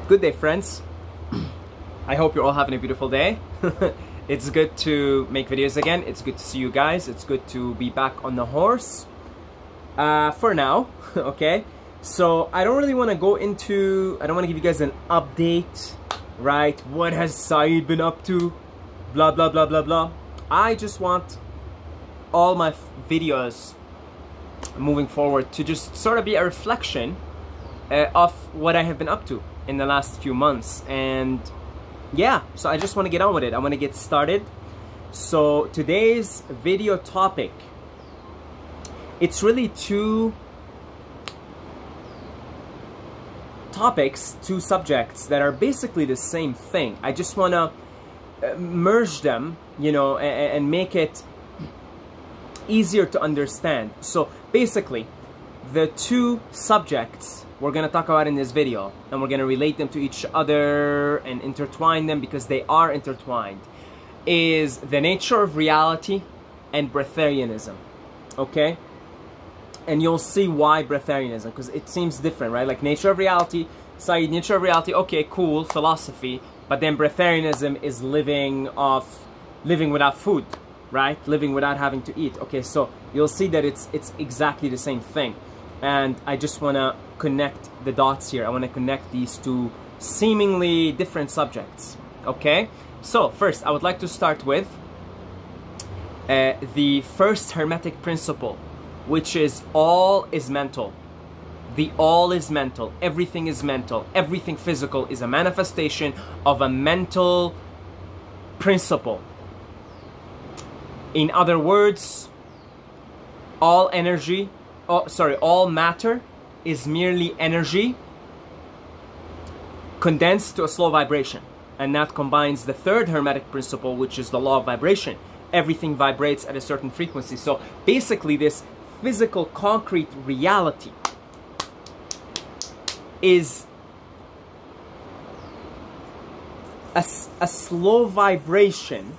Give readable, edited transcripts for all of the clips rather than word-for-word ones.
Good day, friends. I hope you're all having a beautiful day. It's good to make videos again. It's good to see you guys. It's good to be back on the horse for now. Okay, so I don't really want to go into, I don't want to give you guys an update, right? What has Saeed been up to? Blah blah blah blah blah. I just want all my videos moving forward to just sort of be a reflection of what I have been up to in the last few months. And yeah, so I just want to get on with it. I want to get started. So today's video topic, it's really two topics, two subjects that are basically the same thing. I just want to merge them, you know, and make it easier to understand. So basically, the two subjects we're going to talk about in this video, and we're going to relate them to each other and intertwine them because they are intertwined, is the nature of reality and Breatharianism. Okay? And you'll see why Breatharianism, because it seems different, right? Like nature of reality, Saeed, nature of reality, okay, cool, philosophy, but then Breatharianism is living without food, right? Living without having to eat. Okay, so you'll see that it's exactly the same thing. And I just want to connect the dots here. I want to connect these two seemingly different subjects. Okay, so first I would like to start with the first Hermetic principle, which is all is mental. The all is mental. Everything is mental. Everything physical is a manifestation of a mental principle. In other words, all energy, all matter is merely energy condensed to a slow vibration. And that combines the third Hermetic principle, which is the law of vibration. Everything vibrates at a certain frequency. So basically this physical concrete reality is a slow vibration.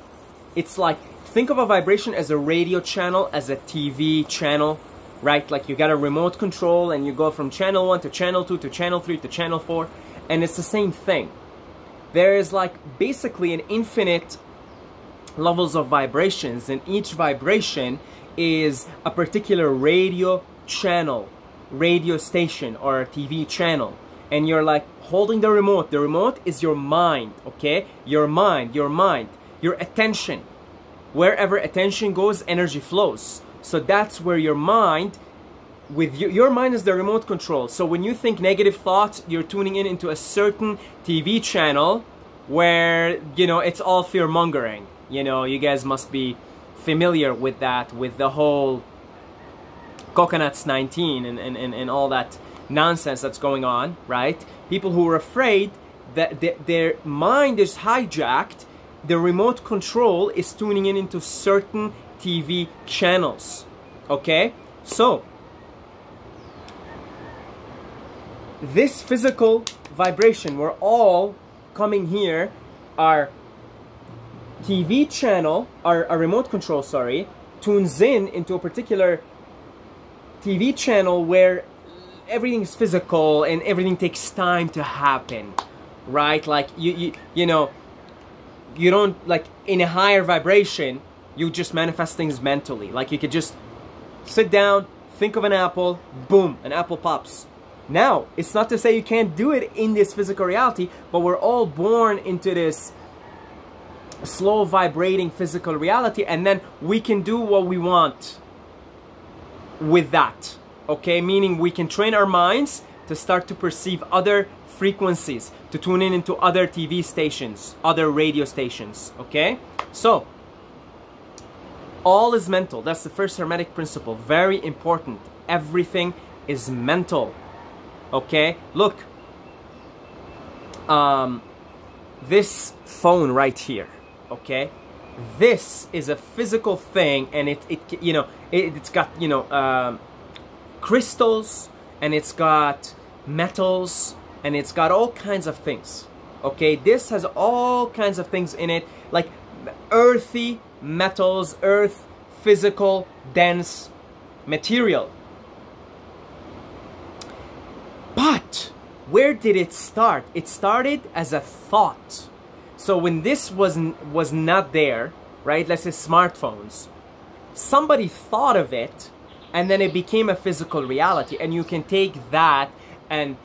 It's like, think of a vibration as a radio channel, as a TV channel, right? Like you got a remote control and you go from channel 1 to channel 2 to channel 3 to channel 4, and it's the same thing. There is like basically an infinite levels of vibrations, and each vibration is a particular radio channel, radio station, or a TV channel. And you're like holding the remote. The remote is your mind, okay? Your mind, your attention. Wherever attention goes, energy flows. So that's where your mind, your mind is the remote control. So when you think negative thoughts, you're tuning in into a certain TV channel where, you know, it's all fear-mongering. You know, you guys must be familiar with that, with the whole Coconuts 19 and all that nonsense that's going on, right? People who are afraid that their mind is hijacked, the remote control is tuning in into certain TV channels. Okay, so this physical vibration, we're all coming here, our TV channel, our remote control, sorry, tunes in into a particular TV channel where everything is physical and everything takes time to happen, right? Like you know, you don't, like in a higher vibration, you just manifest things mentally. Like you could just sit down, think of an apple, boom, an apple pops. Now, it's not to say you can't do it in this physical reality, but we're all born into this slow vibrating physical reality, and then we can do what we want with that. Okay, meaning we can train our minds to start to perceive other frequencies, to tune in into other TV stations, other radio stations. Okay, so all is mental. That's the first Hermetic principle. Very important. Everything is mental. Okay, look, this phone right here, okay, this is a physical thing, and it's got, you know, crystals, and it's got metals, and it's got all kinds of things. Okay, this has all kinds of things in it, like earthy metals, earth, physical, dense material. But where did it start? It started as a thought. So when this was not there, right? Let's say smartphones. Somebody thought of it, and then it became a physical reality. And you can take that and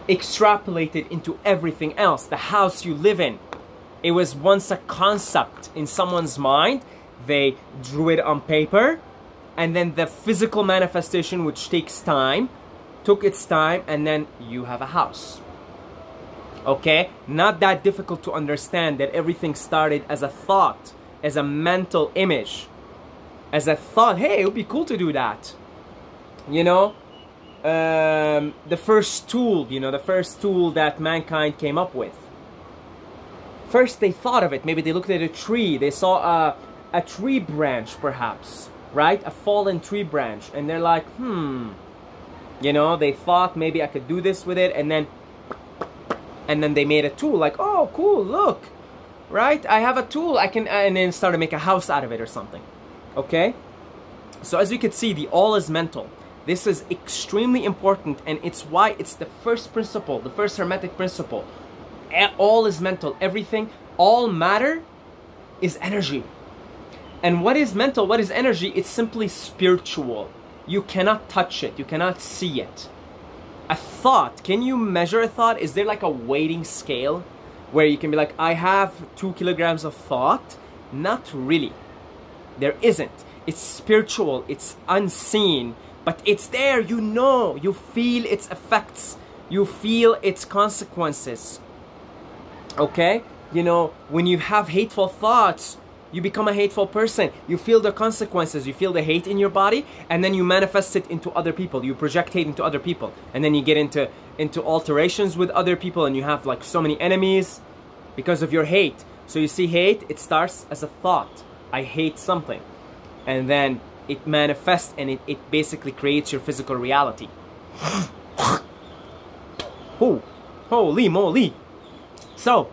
extrapolate it into everything else. The house you live in. It was once a concept in someone's mind. They drew it on paper. And then the physical manifestation, which takes time, took its time, and then you have a house. Okay? Not that difficult to understand that everything started as a thought, as a mental image, as a thought, hey, it would be cool to do that. You know? The first tool, you know, the first tool that mankind came up with. First they thought of it. Maybe they looked at a tree. They saw a tree branch, perhaps, right? A fallen tree branch. And they're like, you know, they thought maybe I could do this with it. And then they made a tool. Like, oh, cool, look. Right? I have a tool. I can, and then start to make a house out of it or something. Okay? So as you can see, the all is mental. This is extremely important, and it's why it's the first principle, the first Hermetic principle. All is mental. Everything, all matter is energy. And what is mental, what is energy? It's simply spiritual. You cannot touch it. You cannot see it. A thought, can you measure a thought? Is there like a weighting scale where you can be like, I have 2 kilograms of thought? Not really. There isn't. It's spiritual. It's unseen. But it's there. You know. You feel its effects. You feel its consequences. Okay? You know, when you have hateful thoughts, you become a hateful person. You feel the consequences. You feel the hate in your body, and then you manifest it into other people. You project hate into other people, and then you get into alterations with other people, and you have like so many enemies because of your hate. So you see, hate, it starts as a thought. I hate something, and then it manifests, and it basically creates your physical reality. Oh, holy moly! So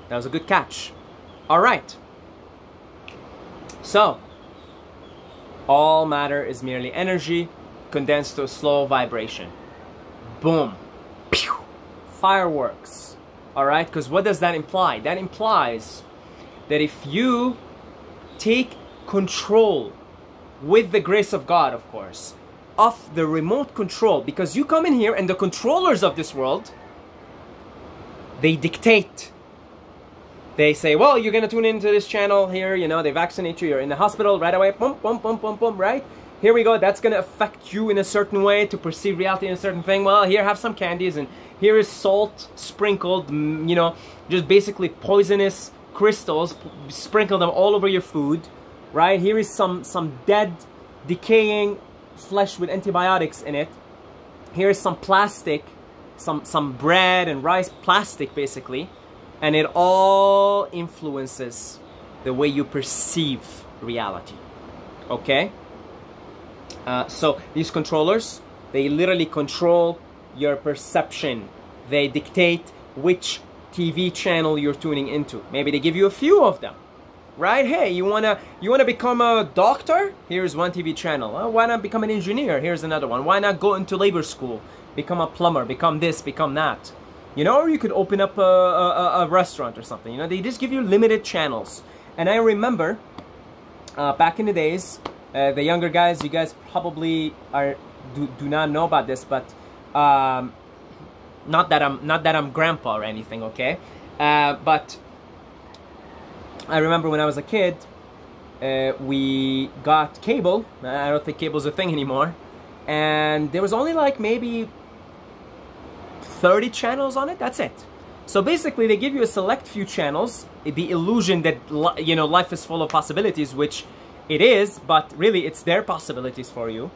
that was a good catch. All right. So, all matter is merely energy condensed to a slow vibration. Boom. Pew. Fireworks. Alright? Because what does that imply? That implies that if you take control, with the grace of God, of course, of the remote control, because you come in here and the controllers of this world, they dictate. They say, well, you're going to tune into this channel here, you know, they vaccinate you, you're in the hospital right away, boom, boom, boom, boom, boom, right? Here we go, that's going to affect you in a certain way to perceive reality in a certain thing. Well, here, have some candies, and here is salt sprinkled, you know, just basically poisonous crystals, sprinkle them all over your food, right? Here is some dead, decaying flesh with antibiotics in it. Here is some plastic, some bread and rice, plastic basically. And it all influences the way you perceive reality. Okay? So these controllers, they literally control your perception. They dictate which TV channel you're tuning into. Maybe they give you a few of them. Right? Hey, you wanna become a doctor? Here's one TV channel. Well, why not become an engineer? Here's another one. Why not go into labor school? Become a plumber, become this, become that. You know, or you could open up a restaurant or something. You know, they just give you limited channels. And I remember back in the days, the younger guys, you guys probably do not know about this, but not that I'm grandpa or anything, okay? But I remember when I was a kid, we got cable. I don't think cable's a thing anymore, and there was only like maybe 30 channels on it. That's it. So basically they give you a select few channels, the illusion that, you know, life is full of possibilities, which it is, but really it's their possibilities for you,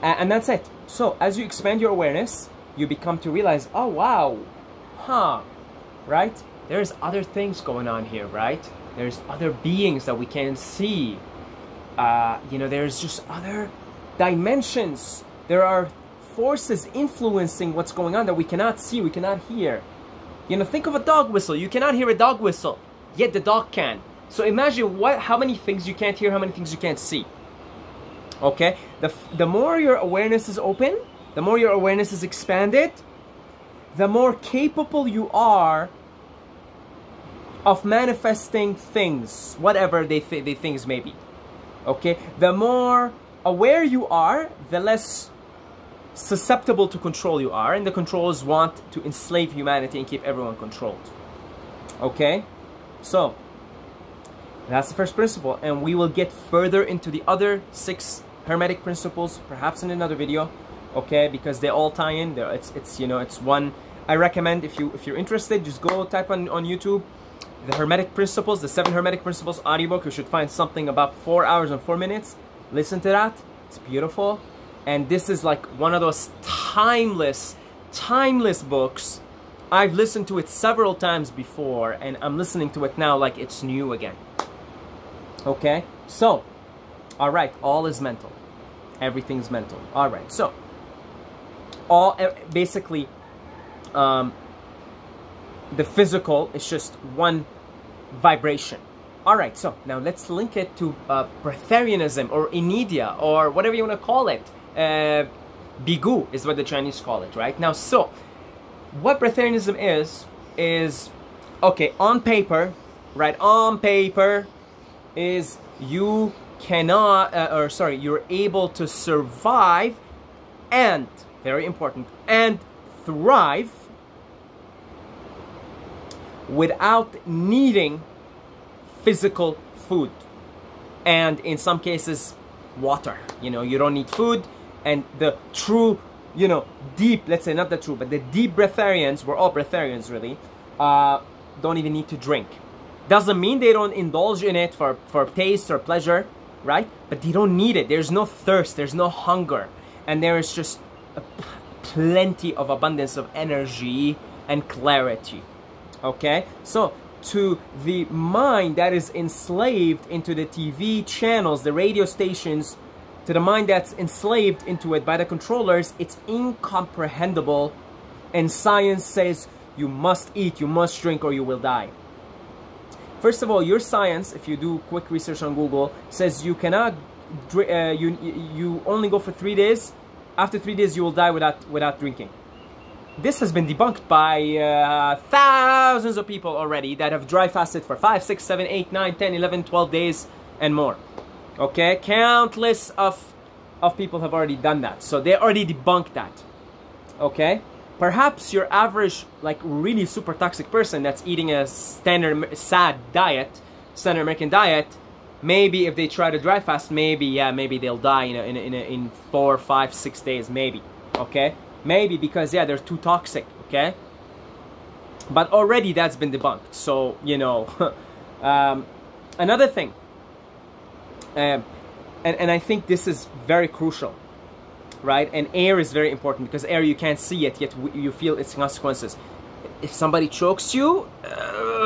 and that's it. So as you expand your awareness, you become to realize, oh wow, right, there's other things going on here, right? There's other beings that we can't see. You know, there's just other dimensions. There are forces influencing what's going on that we cannot see, we cannot hear. You know, think of a dog whistle. You cannot hear a dog whistle, yet the dog can. So imagine how many things you can't hear, how many things you can't see. Okay? The more your awareness is open, the more your awareness is expanded, the more capable you are of manifesting things, whatever they things may be. Okay? The more aware you are, the less susceptible to control you are, and the controllers want to enslave humanity and keep everyone controlled. Okay? So, that's the first principle, and we will get further into the other 6 Hermetic principles, perhaps in another video, okay? Because they all tie in. It's you know, it's one. I recommend if you're interested, just go type on YouTube the Hermetic Principles, the 7 Hermetic Principles audiobook. You should find something about 4 hours and 4 minutes. Listen to that. It's beautiful, and this is like one of those timeless books. I've listened to it several times before, and I'm listening to it now like it's new again. Okay, so, all right, all is mental. Everything's mental. All right, so, basically, the physical is just one vibration. All right, so now let's link it to Breatharianism or Inidia or whatever you want to call it. Bigu is what the Chinese call it, right? Now, so, what Breatharianism is, okay, on paper, right, on paper, is you cannot, you're able to survive and, very important, and thrive without needing physical food. And in some cases, water. You know, you don't need food, and the true, you know, deep, let's say not the true, but the deep Breatharians, we're all Breatharians really, don't even need to drink. Doesn't mean they don't indulge in it for taste or pleasure, right? But they don't need it. There's no thirst, there's no hunger, and there is just plenty of abundance of energy and clarity. Okay? So, to the mind that is enslaved into the TV channels, the radio stations, to the mind that's enslaved into it by the controllers, it's incomprehensible, and science says you must eat, you must drink, or you will die. First of all, your science, if you do quick research on Google, says you cannot, you only go for 3 days. After 3 days, you will die without drinking. This has been debunked by thousands of people already that have dry fasted for 5, 6, 7, 8, 9, 10, 11, 12 days and more. Okay, countless of people have already done that. So they already debunked that. Okay, perhaps your average, like really super toxic person that's eating a standard SAD diet, standard American diet, maybe if they try to dry fast, maybe they'll die in 4, 5, 6 days, maybe. Okay, maybe because they're too toxic. Okay, but already that's been debunked. So you know, another thing. And I think this is very crucial, right? And air is very important, because air, you can't see it, yet you feel its consequences. If somebody chokes you,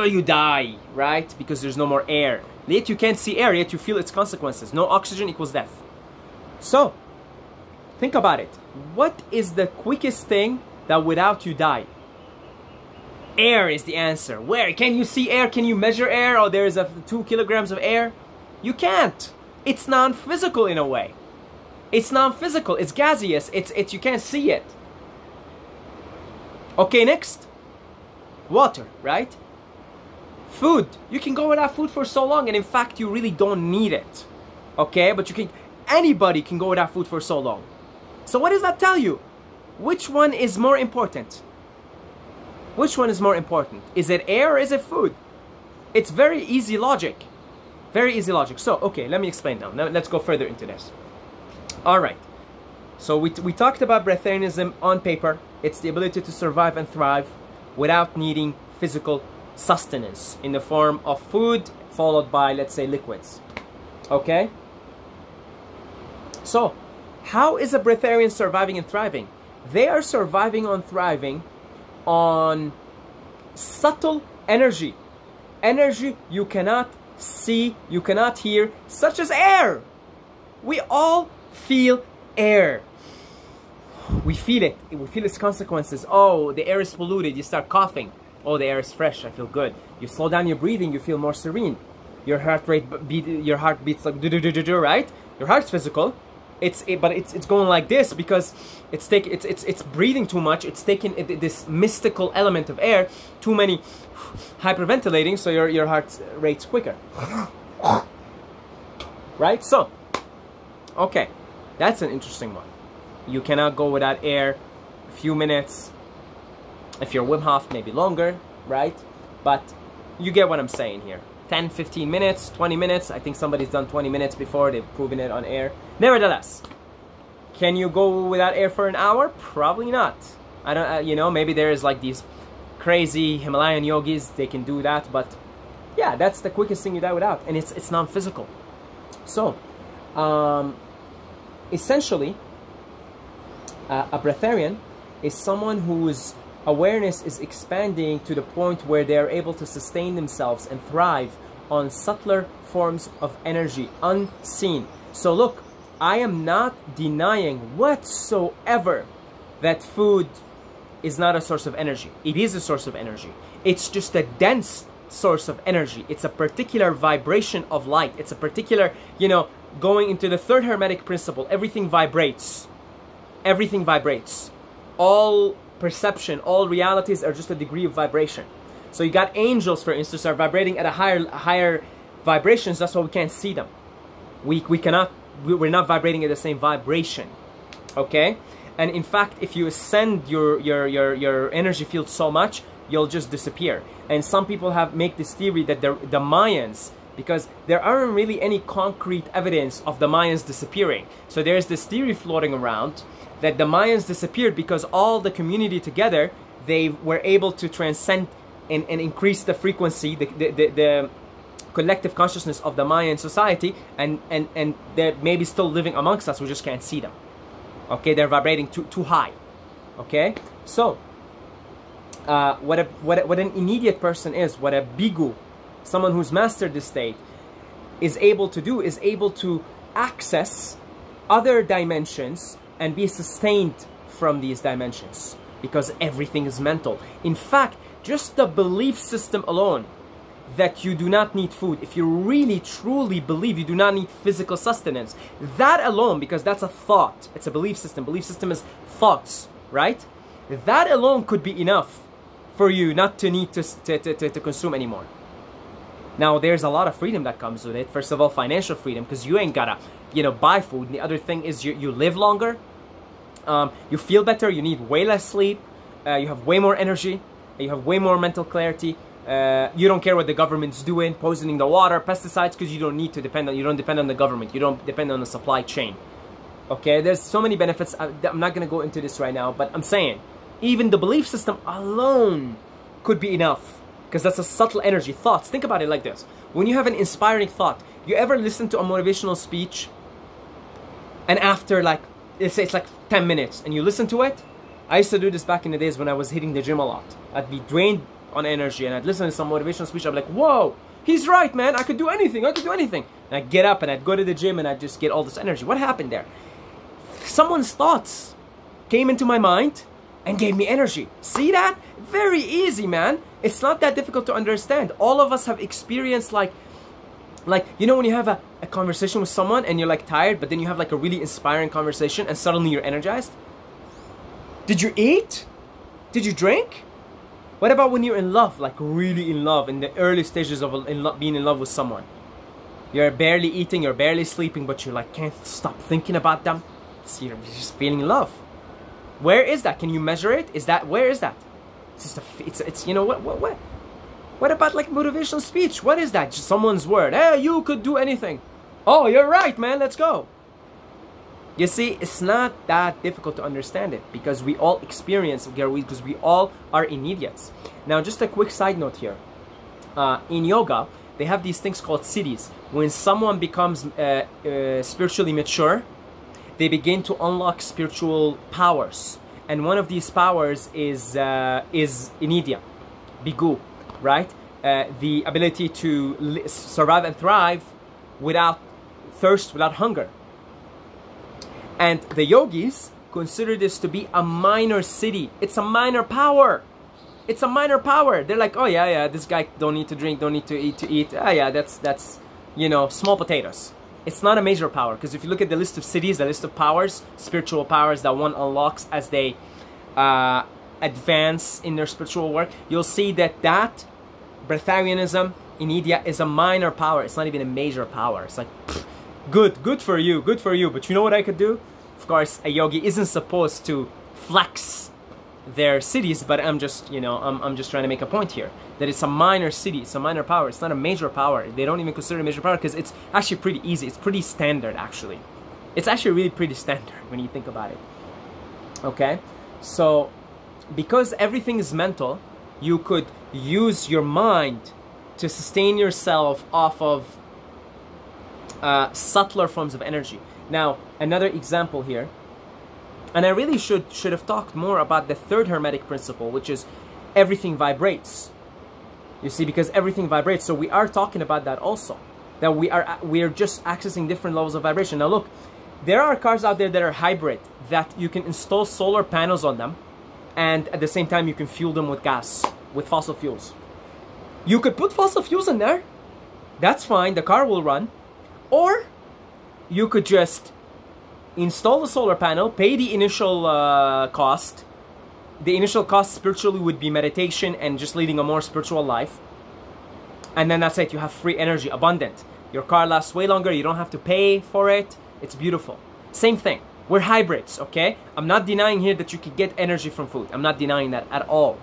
you die, right? Because there's no more air. Yet you can't see air, yet you feel its consequences. No oxygen equals death. So, think about it. What is the quickest thing that without you die? Air is the answer. Where? Can you see air? Can you measure air? Oh, there's 2 kilograms of air? You can't. It's non-physical in a way. It's non-physical. It's gaseous. It's you can't see it. Okay, next. Water, right? Food. You can go without food for so long, and in fact, you really don't need it. Okay, but anybody can go without food for so long. So what does that tell you? Which one is more important? Which one is more important? Is it air or is it food? It's very easy logic. Very easy logic. So, okay, let me explain now. Now let's go further into this. Alright. So we talked about Breatharianism on paper. It's the ability to survive and thrive without needing physical sustenance in the form of food, followed by, let's say, liquids. Okay? So, how is a Breatharian surviving and thriving? They are surviving and thriving on subtle energy. Energy you cannot see, you cannot hear, such as air. We all feel air. We feel it. We feel its consequences. Oh, the air is polluted. You start coughing. Oh, the air is fresh. I feel good. You slow down your breathing. You feel more serene. Your heart beats like do-do-do-do-do, right? Your heart's physical. but it's going like this because it's breathing too much. It's taking this mystical element of air, too many hyperventilating, so your heart rate's quicker. Right? So, okay, that's an interesting one. You cannot go without air a few minutes. If you're Wim Hof, maybe longer, right? But you get what I'm saying here. 10, 15 minutes, 20 minutes. I think somebody's done 20 minutes before. They've proven it on air. Nevertheless, can you go without air for an hour? Probably not. I don't, you know, maybe there is like these crazy Himalayan yogis. They can do that. But yeah, that's the quickest thing you die without. And it's non-physical. So, essentially, a breatharian is someone whose awareness is expanding to the point where they are able to sustain themselves and thrive on subtler forms of energy, unseen. So look, I am not denying whatsoever that food is not a source of energy. It is a source of energy. It's just a dense source of energy. It's a particular vibration of light. It's a particular, you know, going into the third Hermetic principle, everything vibrates. Everything vibrates. All perception, all realities are just a degree of vibration. So you got angels, for instance, are vibrating at a higher vibrations. That's why we can't see them. We're not vibrating at the same vibration. Okay? And in fact, if you ascend your energy field so much, you'll just disappear. And some people make this theory that the Mayans, because there aren't really any concrete evidence of the Mayans disappearing. So there's this theory floating around that the Mayans disappeared because all the community together, they were able to transcend and increase the frequency, the collective consciousness of the Mayan society, and they're maybe still living amongst us, we just can't see them. Okay, they're vibrating too high. Okay, so what an immediate person is, what a bigu, someone who's mastered this state, is able to do, is able to access other dimensions and be sustained from these dimensions, because everything is mental. In fact, just the belief system alone that you do not need food, if you really truly believe you do not need physical sustenance, that alone, because that's a thought, it's a belief system. Belief system is thoughts, right? That alone could be enough for you not to need to consume anymore. Now, there's a lot of freedom that comes with it. First of all, financial freedom, because you ain't gotta, you know, buy food. And the other thing is you live longer. You feel better. You need way less sleep. You have way more energy. You have way more mental clarity. You don't care what the government's doing, poisoning the water, pesticides, because you don't need to depend on. You don't depend on the government. You don't depend on the supply chain. Okay, there's so many benefits. I'm not gonna go into this right now, but I'm saying even the belief system alone could be enough, because that's a subtle energy. Thoughts. Think about it like this: when you have an inspiring thought, you ever listen to a motivational speech, and after like, let's say it's like 10 minutes, and you listen to it. I used to do this back in the days when I was hitting the gym a lot. I'd be drained on energy, and I'd listen to some motivational speech. I'd be like, whoa, he's right, man. I could do anything. I could do anything. And I'd get up and I'd go to the gym and I'd just get all this energy. What happened there? Someone's thoughts came into my mind and gave me energy. See that? Very easy, man. It's not that difficult to understand. All of us have experienced like you know, when you have a conversation with someone and you're like tired, but then you have like a really inspiring conversation and suddenly you're energized. Did you eat? Did you drink? What about when you're in love, like really in love, in the early stages of being in love with someone? You're barely eating, you're barely sleeping, but you like can't stop thinking about them. So you're just feeling love. Where is that? Can you measure it? Where is that? It's just it's you know what? What about like motivational speech? What is that? Just someone's word. Hey, you could do anything. Oh, you're right, man. Let's go. You see, it's not that difficult to understand it, because we all experience, because we all are immediates. Now, just a quick side note here. In yoga, they have these things called siddhis. When someone becomes spiritually mature, they begin to unlock spiritual powers. And one of these powers is in India, bigu, right? The ability to survive and thrive without thirst, without hunger. And the yogis consider this to be a minor siddhi. It's a minor power. It's a minor power. They're like, oh yeah, this guy don't need to drink, don't need to eat. Ah yeah, that's you know, small potatoes. it's not a major power, because if you look at the list of cities, the list of powers, spiritual powers that one unlocks as they advance in their spiritual work, you'll see that Breatharianism in India is a minor power. It's not even a major power. It's like, pff, good for you, but you know what I could do? Of course, a yogi isn't supposed to flex their cities, but I'm just, you know, I'm just trying to make a point here that it's a minor city, it's a minor power, it's not a major power. They don't even consider it a major power because it's actually pretty easy. It's pretty standard, actually. It's actually really pretty standard when you think about it. Okay, so because everything is mental, you could use your mind to sustain yourself off of subtler forms of energy. Now, another example here, and I really should have talked more about the third Hermetic principle, which is everything vibrates. You see, because everything vibrates, so we are talking about that also. That we are just accessing different levels of vibration. Now look, there are cars out there that are hybrid, that you can install solar panels on them, and at the same time you can fuel them with gas, with fossil fuels. You could put fossil fuels in there, that's fine, the car will run. Or you could just install the solar panel, pay the initial cost. The initial cost spiritually would be meditation and just leading a more spiritual life. And then that's it, you have free energy, abundant. Your car lasts way longer, you don't have to pay for it. It's beautiful. Same thing, we're hybrids, okay? I'm not denying here that you can get energy from food. I'm not denying that at all.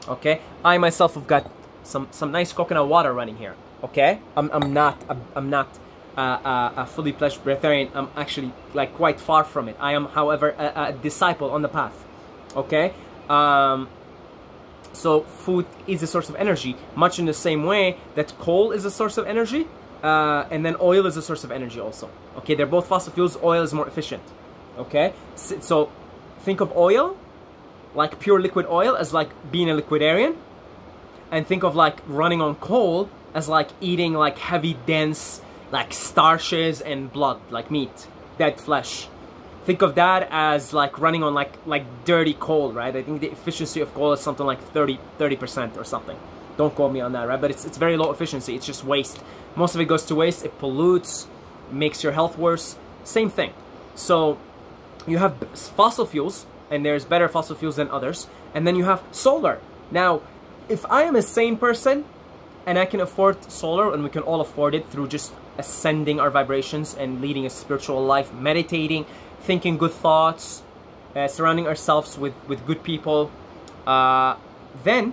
Okay? I myself have got some nice coconut water running here. Okay? I'm not a fully fledged Breatharian. I'm actually like quite far from it. I am, however, a disciple on the path. Okay, so food is a source of energy, much in the same way that coal is a source of energy, and then oil is a source of energy also. Okay, they're both fossil fuels. Oil is more efficient. Okay, so think of oil, like pure liquid oil, as like being a liquidarian, and think of like running on coal as like eating like heavy, dense, like starches and blood, like meat, dead flesh. Think of that as like running on like dirty coal, right? I think the efficiency of coal is something like 30% or something. Don't quote me on that, right? But it's very low efficiency. It's just waste. Most of it goes to waste. It pollutes, makes your health worse. Same thing. So you have fossil fuels, and there's better fossil fuels than others. And then you have solar. Now, if I am a sane person and I can afford solar, and we can all afford it through just ascending our vibrations and leading a spiritual life, meditating, thinking good thoughts, surrounding ourselves with good people, then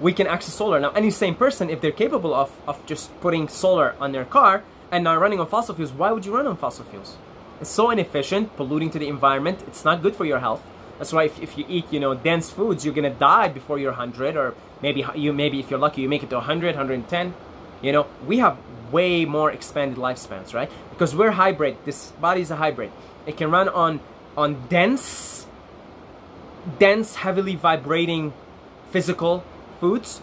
we can access solar. Now, any sane person, if they're capable of just putting solar on their car and not running on fossil fuels, why would you run on fossil fuels? It's so inefficient, polluting to the environment. It's not good for your health. That's why if you eat, you know, dense foods, you're gonna die before you're 100, or maybe if you're lucky, you make it to 100, 110. You know, we have way more expanded lifespans, right? Because we're hybrid. This body is a hybrid. It can run on dense, heavily vibrating physical foods,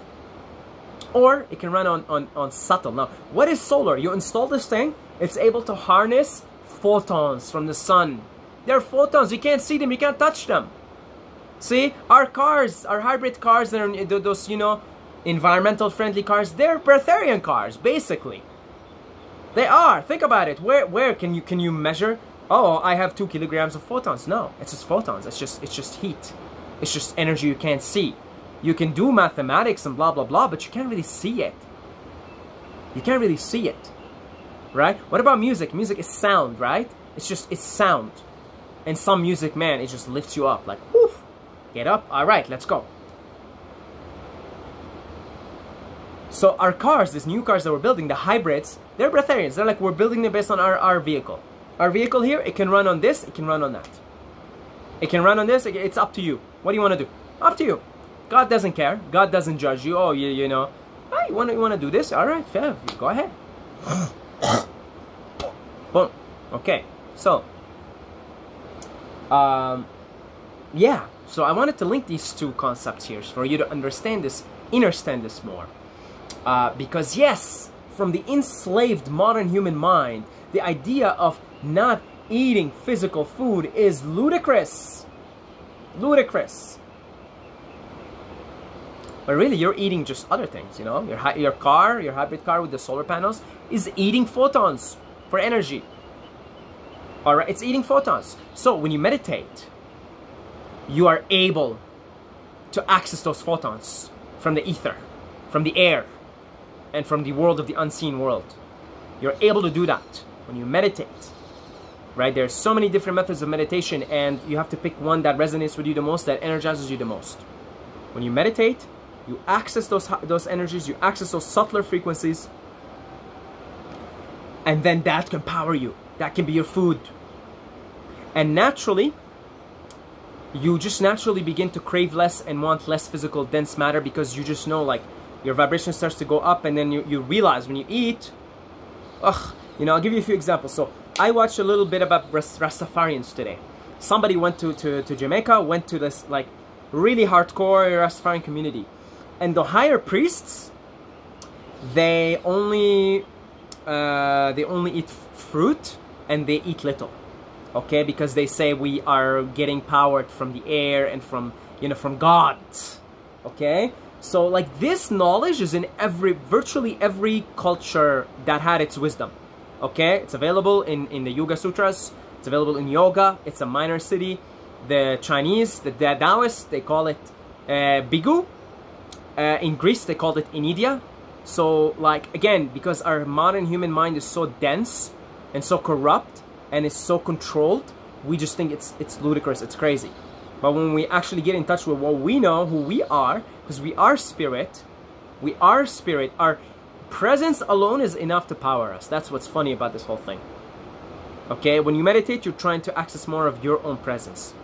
or it can run on subtle. Now, what is solar? You install this thing, it's able to harness photons from the sun. They're photons, you can't see them, you can't touch them. See, our cars, our hybrid cars, those, you know, environmental friendly cars, they're Breatharian cars, basically. They are. Think about it. Where can you measure? Oh, I have 2 kilograms of photons. No, it's just photons. It's just heat. It's just energy you can't see. You can do mathematics and blah blah blah, but you can't really see it. You can't really see it, right? What about music? Music is sound, right? It's sound. And some music, man, it just lifts you up. Like, whoo, get up. All right, let's go. So our cars, these new cars that we're building, the hybrids, they're Breatharians. They're like, we're building them based on our vehicle. Our vehicle here, it can run on this, it can run on that. It can run on this, it's up to you. What do you want to do? Up to you. God doesn't care. God doesn't judge you. Oh, you know, oh, you want to do this? All right, fair. Go ahead. Boom. Okay. So, yeah. So I wanted to link these two concepts here for you to understand this more. Because yes, from the enslaved modern human mind, the idea of not eating physical food is ludicrous. Ludicrous. But really, you're eating just other things, you know? Your hybrid car with the solar panels is eating photons for energy. All right, it's eating photons. So when you meditate, you are able to access those photons from the ether, from the air, and from the world of the unseen world. You're able to do that when you meditate, right? There's so many different methods of meditation, and you have to pick one that resonates with you the most, that energizes you the most. When you meditate, you access those energies, you access those subtler frequencies, and then that can power you. That can be your food. And naturally, you just naturally begin to crave less and want less physical dense matter, because you just know, like, your vibration starts to go up, and then you realize when you eat, you know, I'll give you a few examples. So I watched a little bit about Rastafarians today. Somebody went to Jamaica, went to this like really hardcore Rastafarian community, and the higher priests, they only eat fruit, and they eat little. Okay, because they say we are getting powered from the air and from, you know, from God. Okay, so like this knowledge is in virtually every culture that had its wisdom. Okay, it's available in the Yoga Sutras. It's available in yoga. It's a minor city. The Chinese, the Taoists, they call it Bigu. In Greece, they called it Inidia. So like, again, because our modern human mind is so dense and so corrupt, and it's so controlled, we just think it's ludicrous, it's crazy. But when we actually get in touch with what we know, who we are, because we are spirit, our presence alone is enough to power us. That's what's funny about this whole thing. Okay, when you meditate, you're trying to access more of your own presence.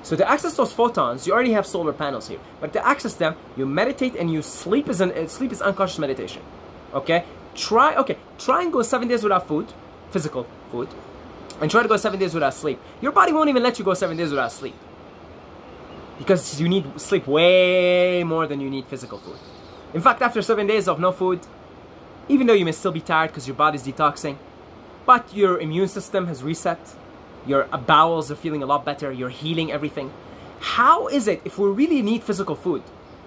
So to access those photons, you already have solar panels here, but to access them, you meditate and you sleep is unconscious meditation. Okay, try and go 7 days without food, physical food, and try to go 7 days without sleep. Your body won't even let you go 7 days without sleep, because you need sleep way more than you need physical food. In fact, after 7 days of no food, even though you may still be tired because your body's detoxing, but your immune system has reset, your bowels are feeling a lot better, you're healing everything. How is it, if we really need physical food,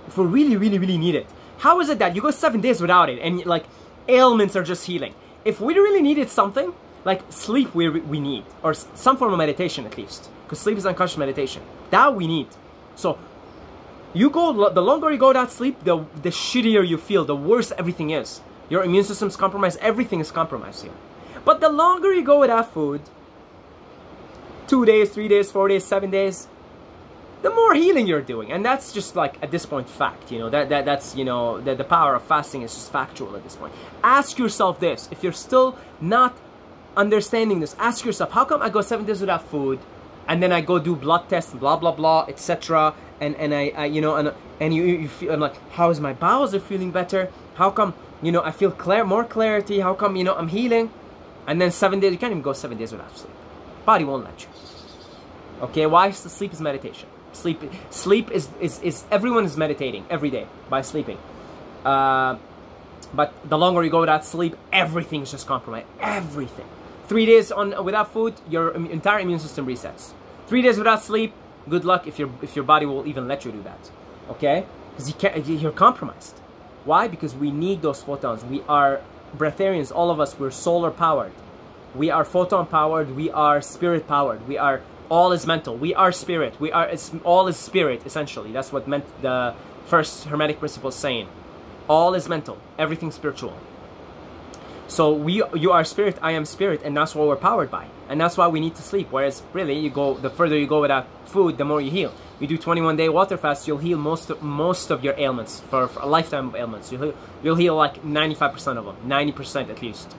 if we really need it, how is it that you go 7 days without it and like ailments are just healing? If we really needed something, like sleep we need, or some form of meditation at least, because sleep is unconscious meditation, that we need. So you go, the longer you go without sleep, the shittier you feel, the worse everything is. Your immune system's compromised, everything is compromised here. But the longer you go without food, 2 days, 3 days, 4 days, 7 days, the more healing you're doing. And that's just like, at this point, fact, you know, that's, you know, the power of fasting is just factual at this point. Ask yourself this, if you're still not understanding this, ask yourself, how come I go 7 days without food, and then I go do blood tests, blah blah blah, etc., and I you know, and you feel, I'm like, how is my bowels are feeling better? How come, you know, I feel more clarity? How come, you know, I'm healing? And then 7 days, you can't even go 7 days without sleep. Body won't let you. Okay, why? Sleep is meditation. Sleep is everyone is meditating every day by sleeping. But the longer you go without sleep, everything's just compromised. Everything. 3 days without food, your entire immune system resets. 3 days without sleep, good luck if your body will even let you do that. Okay? Because you're compromised. Why? Because we need those photons. We are breatharians, all of us. We're solar powered. We are photon powered. We are spirit powered. We are, all is mental. We are spirit. All is spirit, essentially. That's what meant the first Hermetic principle is saying. All is mental. Everything spiritual. So you are spirit, I am spirit, and that's what we're powered by. And that's why we need to sleep. Whereas really, the further you go without food, the more you heal. You do 21-day water fast, you'll heal most of your ailments, for a lifetime of ailments. You'll heal like 95% of them, 90% at least.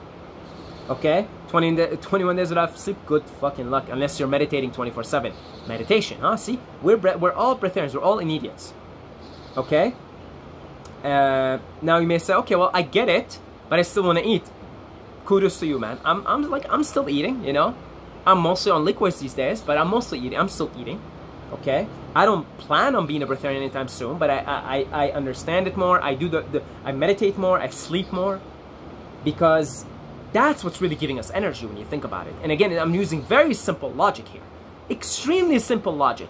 Okay? 21 days without sleep, good fucking luck, unless you're meditating 24/7. Meditation, huh? See? We're all breatharians, we're all idiots. Okay? Now you may say, okay, well, I get it, but I still want to eat. Kudos to you, man. I'm still eating, you know. I'm mostly on liquids these days, but I'm mostly eating. I'm still eating. Okay. I don't plan on being a breatharian anytime soon, but I understand it more. I meditate more. I sleep more, because that's what's really giving us energy when you think about it. And again, I'm using very simple logic here, extremely simple logic.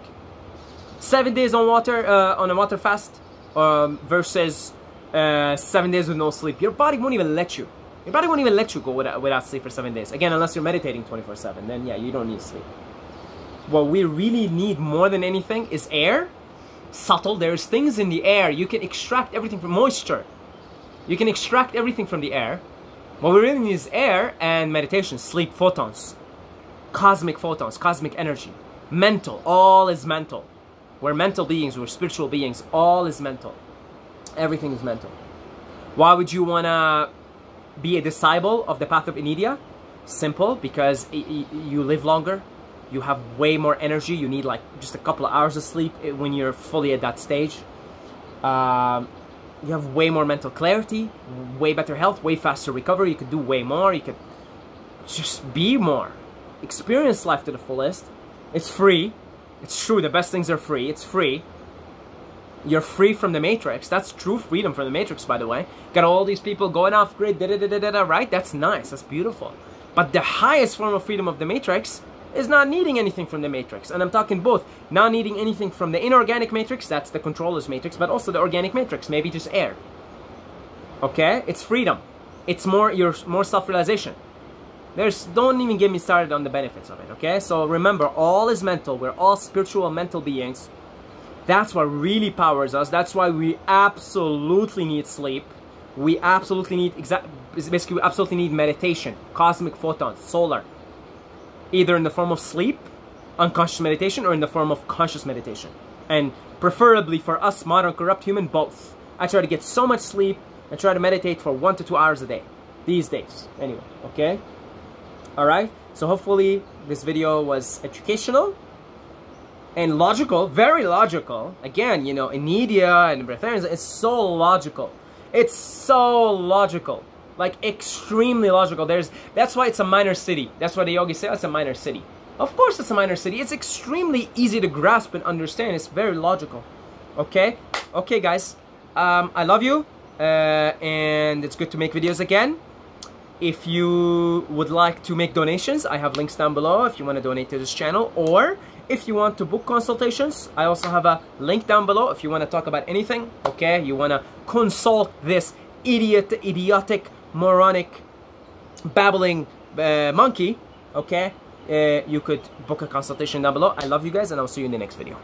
7 days on water on a water fast, versus 7 days with no sleep. Your body won't even let you. Your body won't even let you go without sleep for 7 days. Again, unless you're meditating 24/7, then yeah, you don't need sleep. What we really need more than anything is air. Subtle. There's things in the air. You can extract everything from moisture. You can extract everything from the air. What we really need is air and meditation, sleep, photons, cosmic energy, mental. All is mental. We're mental beings. We're spiritual beings. All is mental. Everything is mental. Why would you want to be a disciple of the path of Inidia? Simple, because you live longer. You have way more energy. You need like just a couple of hours of sleep when you're fully at that stage. You have way more mental clarity, way better health, way faster recovery. You could do way more. You could just be more. Experience life to the fullest. It's free. It's true. The best things are free. It's free. You're free from the matrix. That's true freedom from the matrix, by the way. Got all these people going off grid, right? That's nice. That's beautiful. But the highest form of freedom of the matrix is not needing anything from the matrix. And I'm talking both. Not needing anything from the inorganic matrix, that's the controller's matrix, but also the organic matrix, maybe just air. Okay? It's freedom. It's more self-realization. Don't even get me started on the benefits of it, okay? So remember, all is mental. We're all spiritual mental beings. That's what really powers us. That's why we absolutely need sleep. We absolutely need, basically we absolutely need meditation, cosmic photons, solar. Either in the form of sleep, unconscious meditation, or in the form of conscious meditation. And preferably for us modern corrupt human, both. I try to get so much sleep and try to meditate for 1 to 2 hours a day. These days. Anyway, okay? Alright? So hopefully this video was educational and logical. Very logical. Again, you know, Inidia and Breatharianism is so logical. It's so logical. Like, extremely logical. That's why it's a minor city. That's why the yogis say it's a minor city. Of course it's a minor city. It's extremely easy to grasp and understand. It's very logical. Okay? Okay, guys. I love you. And it's good to make videos again. If you would like to make donations, I have links down below if you want to donate to this channel. Or if you want to book consultations, I also have a link down below if you want to talk about anything. Okay? You want to consult this idiotic, moronic, babbling monkey, okay? You could book a consultation down below. I love you guys, and I'll see you in the next video.